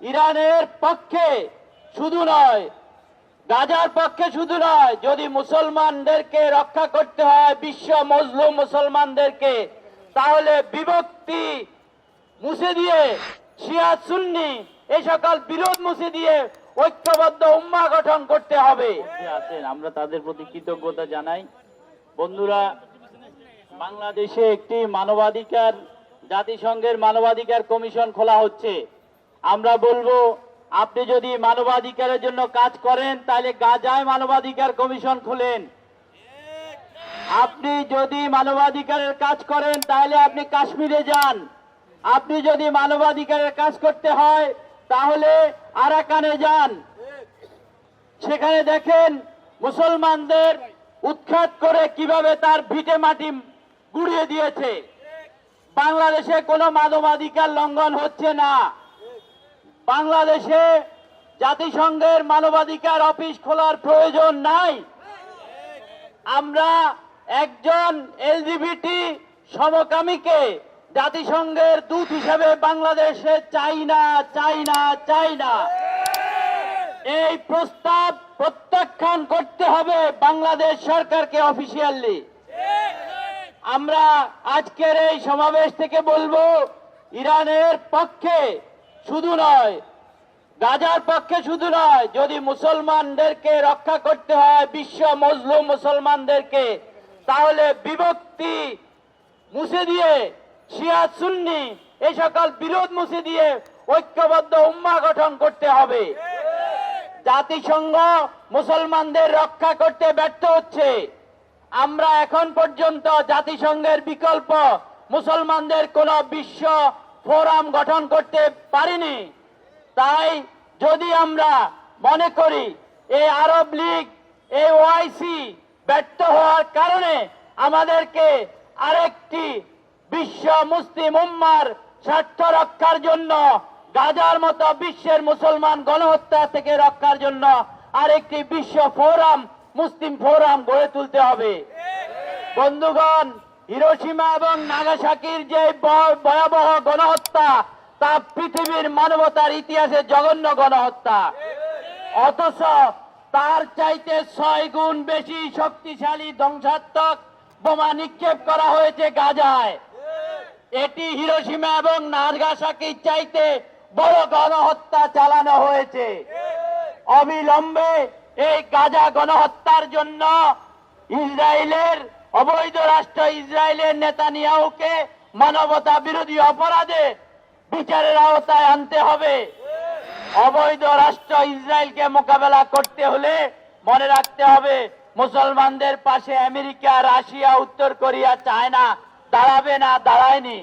ইরানের পক্ষে শুধু নয়, গাজার পক্ষে শুধু নয়, যদি মুসলমানদেরকে রক্ষা করতে হয়, বিশ্ব মজলুম মুসলমানদেরকে, তাহলে বিভক্তি মুছে দিয়ে, শিয়া সুন্নি এই সকল বিরোধ মুছে দিয়ে ঐক্যবদ্ধ উম্মাহ গঠন করতে হবে। আছেন, আমরা তাদের প্রতি কৃতজ্ঞতা জানাই। বন্ধুরা, বাংলাদেশে একটি মানবাধিকার, জাতিসংঘের মানবাধিকার কমিশন খোলা হচ্ছে। আমরা বলবো, আপনি যদি মানবাধিকারের জন্য কাজ করেন তাহলে গাজায় মানবাধিকার কমিশন খুলেন। আপনি যদি মানবাধিকারের কাজ করেন তাহলে আপনি কাশ্মীরে যান। আপনি যদি মানবাধিকারের কাজ করতে হয় তাহলে আরাকানে যান। সেখানে দেখেন মুসলমানদের উৎখাত করে কিভাবে তার ভিটে মাটি গুড়িয়ে দিয়েছে। বাংলাদেশে কোনো মানবাধিকার লঙ্ঘন হচ্ছে না। বাংলাদেশে জাতিসংঘের মানবাধিকার অফিস খোলার প্রয়োজন নাই। আমরা একজন এলজিবিটি সমকামীকে জাতিসংঘের দূত হিসেবে বাংলাদেশে চাই না, চাই না, চাই না। এই প্রস্তাব প্রত্যাখ্যান করতে হবে বাংলাদেশ সরকারকে অফিসিয়ালি। আমরা আজকের এই সমাবেশ থেকে বলবো, ইরানের পক্ষে শুধু নয়, গাজার পক্ষে শুধু নয়, যদি মুসলমানদেরকে রক্ষা করতে হয়, বিশ্ব মজলুম মুসলমানদেরকে, তাহলে বিভক্তি মুছে দিয়ে, শিয়া সুন্নি এই সকল বিরোধ মুছে দিয়ে ঐক্যবদ্ধ উম্মাহ গঠন করতে হবে। জাতিসংঘ মুসলমানদের রক্ষা করতে ব্যর্থ হচ্ছে। আমরা এখন পর্যন্ত জাতিসংঘের বিকল্প মুসলমানদের কোন বিশ্ব ফোরাম গঠন করতে পারিনি। তাই যদি আমরা মনে করি এই আরব লীগ, এই ওআইসি ব্যর্থ হওয়ার কারণে আমাদেরকে আরেকটি বিশ্ব মুসলিম উম্মার স্বার্থ রক্ষার জন্য, গাজার মতো বিশ্বের মুসলমান গণহত্যা থেকে রক্ষার জন্য আরেকটি বিশ্ব ফোরাম, মুসলিম ফোরাম গড়ে তুলতে হবে। বন্ধুগণ, হিরোশিমা এবং নাগাসাকির যে ভয়াবহ গণহত্যা, তা পৃথিবীর মানবতার ইতিহাসে জঘন্য গণহত্যা। অথচ তার চাইতে 6 গুণ বেশি শক্তিশালী ধ্বংসাত্মক বোমা নিক্ষেপ করা হয়েছে গাজায়। এটি হিরোশিমা এবং নাগাসাকির চাইতে বড় গণহত্যা চালানো হয়েছে। অবিলম্বে এই গাজা গণহত্যার জন্য ইসরায়েলের অবৈধ রাষ্ট্র ইসরায়েলের নেতানিয়াহুকে মানবতা বিরোধী অপরাধে বিচারের আওতায় আনতে হবে। অবৈধ রাষ্ট্র ইসরায়েলকে মোকাবেলা করতে হলে মনে রাখতে হবে, মুসলমানদের পাশে আমেরিকা, রাশিয়া, উত্তর কোরিয়া, চায়না দাঁড়াবে না, দাঁড়ায়নি।